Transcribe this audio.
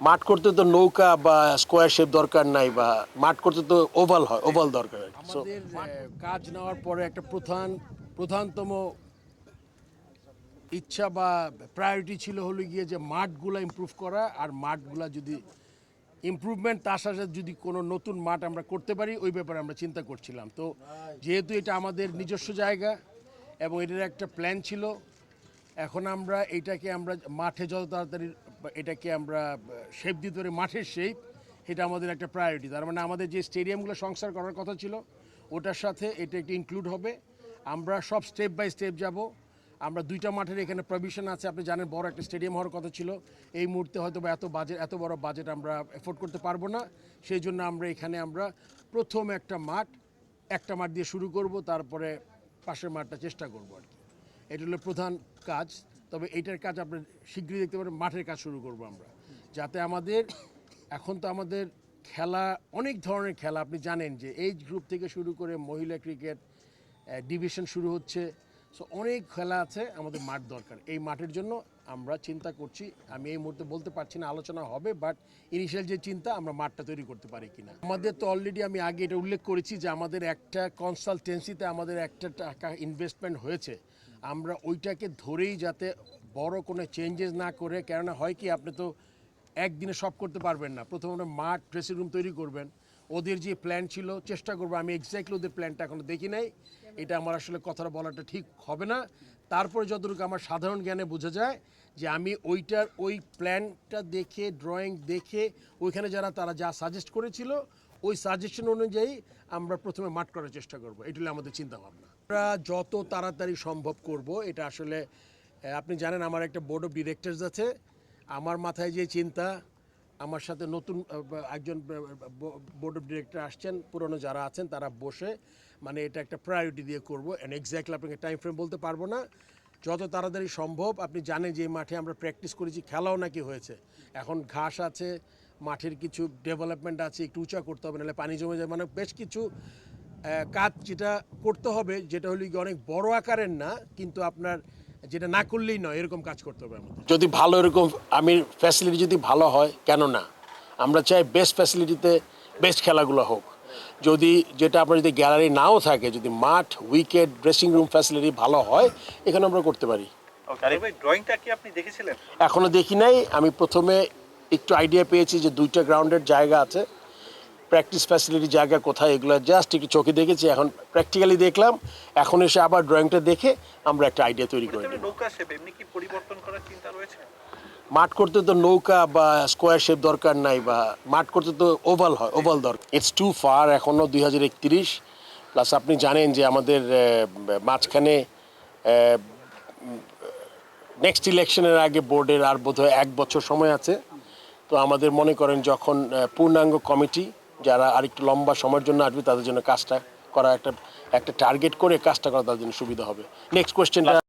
মাঠ করতে তো নৌকা বা স্কোয়ার শেপ দরকার নাই, বা মাঠ করতে তো ওভাল হয়, ওভাল দরকার। আমাদের কাজ নেওয়ার পরে একটা প্রধানতম ইচ্ছা বা প্রায়োরিটি ছিল হলো গিয়ে যে মাঠগুলো ইমপ্রুভ করা, আর মাঠগুলা যদি ইমপ্রুভমেন্ট তার সাথে যদি কোনো নতুন মাঠ আমরা করতে পারি ওই ব্যাপারে আমরা চিন্তা করছিলাম। তো যেহেতু এটা আমাদের নিজস্ব জায়গা এবং এটার একটা প্ল্যান ছিল, এখন আমরা আমরা মাঠে যত তাড়াতাড়ি এটাকে আমরা শেপ দিতে পারি, মাঠের শেপ, এটা আমাদের একটা প্রায়োরিটি। তার মানে আমাদের যে স্টেডিয়ামগুলো সংস্কার করার কথা ছিল ওটার সাথে এটা একটা ইনক্লুড হবে। আমরা সব স্টেপ বাই স্টেপ যাব। আমরা দুইটা মাঠের এখানে প্রভিশন আছে, আপনি জানেন বড় একটা স্টেডিয়াম হওয়ার কথা ছিল, এই মুহূর্তে হয়তো বা এত বড় বাজেট আমরা এফোর্ড করতে পারবো না। সেই জন্য আমরা প্রথম একটা মাঠ দিয়ে শুরু করব, তারপরে পাশের মাঠটা চেষ্টা করবো আর কি। এটা হলো প্রধান কাজ। তবে এইটার কাজ আপনার শীঘ্রই দেখতে পারেন, মাঠের কাজ শুরু করব আমরা, যাতে এখন তো আমাদের খেলা অনেক ধরনের খেলা, আপনি জানেন যে এইজ গ্রুপ থেকে শুরু করে মহিলা ক্রিকেট ডিভিশন শুরু হচ্ছে। সো অনেক খেলা আছে, আমাদের মাঠ দরকার। এই মাঠের জন্য আমরা চিন্তা করছি, আমি এই মুহূর্তে বলতে পারছি না, আলোচনা হবে, বাট ইনিশিয়াল যে চিন্তা আমরা মাঠটা তৈরি করতে পারি কিনা। আমাদের তো অলরেডি আমি আগে এটা উল্লেখ করেছি যে আমাদের একটা কনসালটেন্সিতে আমাদের একটা টাকা ইনভেস্টমেন্ট হয়েছে। আমরা ওইটাকে ধরেই যাতে বড় কোনো চেঞ্জেস না করে, কেননা হয় কি আপনি তো একদিনে সব করতে পারবেন না। প্রথমে আমরা মাঠ, ড্রেসিং রুম তৈরি করবেন। ওদের যে প্ল্যান ছিল চেষ্টা করবো, আমি এক্স্যাক্টলি ওদের প্ল্যানটা এখনো দেখি নাই, এটা আমার আসলে কথাটা বলাটা ঠিক হবে না। তারপরে যতটুকু আমার সাধারণ জ্ঞানে বোঝা যায় যে আমি ওই প্ল্যানটা দেখে, ড্রয়িং দেখে, ওইখানে তারা যা সাজেস্ট করেছিল ওই সাজেশন অনুযায়ী আমরা প্রথমে মাঠ করার চেষ্টা করব। এটা হলো আমাদের চিন্তাভাবনা। আমরা যত তাড়াতাড়ি সম্ভব করব। এটা আসলে আপনি জানেন আমার একটা বোর্ড অফ ডিরেক্টরস আছে, আমার মাথায় যে চিন্তা, আমার সাথে নতুন একজন বোর্ড অফ ডিরেক্টর আসছেন, পুরনো যারা আছেন তারা বসে মানে এটা একটা প্রায়োরিটি দিয়ে করবো। অ্যান্ড এক্স্যাক্টলি আপনাকে টাইম ফ্রেম বলতে পারবো না, যত তাড়াতাড়ি সম্ভব। আপনি জানেন যে এই মাঠে আমরা প্র্যাকটিস করেছি, খেলাও নাকি হয়েছে, এখন ঘাস আছে, মাঠের কিছু ডেভেলপমেন্ট আছে, একটু উঁচা করতে হবে, নাহলে পানি জমে যায়, মানে বেশ কিছু কাজ যেটা করতে হবে, যেটা হলো কি অনেক বড় আকারের না, কিন্তু আপনার যেটা না করলেই নয়, এরকম কাজ করতে হবে আমাদের। যদি ভালো এরকম ফ্যাসিলিটি যদি ভালো হয়, কেন না, আমরা চাই বেস্ট ফ্যাসিলিটিতে বেস্ট খেলাগুলো হোক। যেটা আপনার যদি গ্যালারি নাও থাকে, যদি মাঠ, উইকেট, ড্রেসিং রুম ফ্যাসিলিটি ভালো হয়, এখানে আমরা করতে পারি। ড্রয়িংটা কি আপনি দেখেছিলেন? এখনো দেখি নাই। আমি প্রথমে একটু আইডিয়া পেয়েছি যে দুইটা গ্রাউন্ডের জায়গা আছে, প্র্যাকটিস ফ্যাসিলিটি জায়গা কোথায়, এগুলো জাস্ট একটু চোখে দেখেছি, এখন প্র্যাকটিক্যালি দেখলাম। এখন এসে আবার ড্রয়িংটা দেখে আমরা একটা আইডিয়া তৈরি করি। নৌকা শেপ এমনি কি পরিবর্তন করার চিন্তা রয়েছে? মাঠ করতে তো নৌকা বা স্কোয়ার শেপ দরকার নাই, বা মাঠ করতে তো ওভাল হয়, ওভাল দরকার। ইটস টু ফার, এখনও 2031, প্লাস আপনি জানেন যে আমাদের মাঝখানে নেক্সট ইলেকশনের আগে বোর্ডের আর বোধহয় 1 বছর সময় আছে। তো আমাদের মনে করেন যখন পূর্ণাঙ্গ কমিটি যারা আরেকটু লম্বা সময়ের জন্য আসবে, তাদের জন্য কাজটা করা একটা টার্গেট করে কাজটা করা তাদের জন্য সুবিধা হবে। নেক্সট কোয়েশ্চেনটা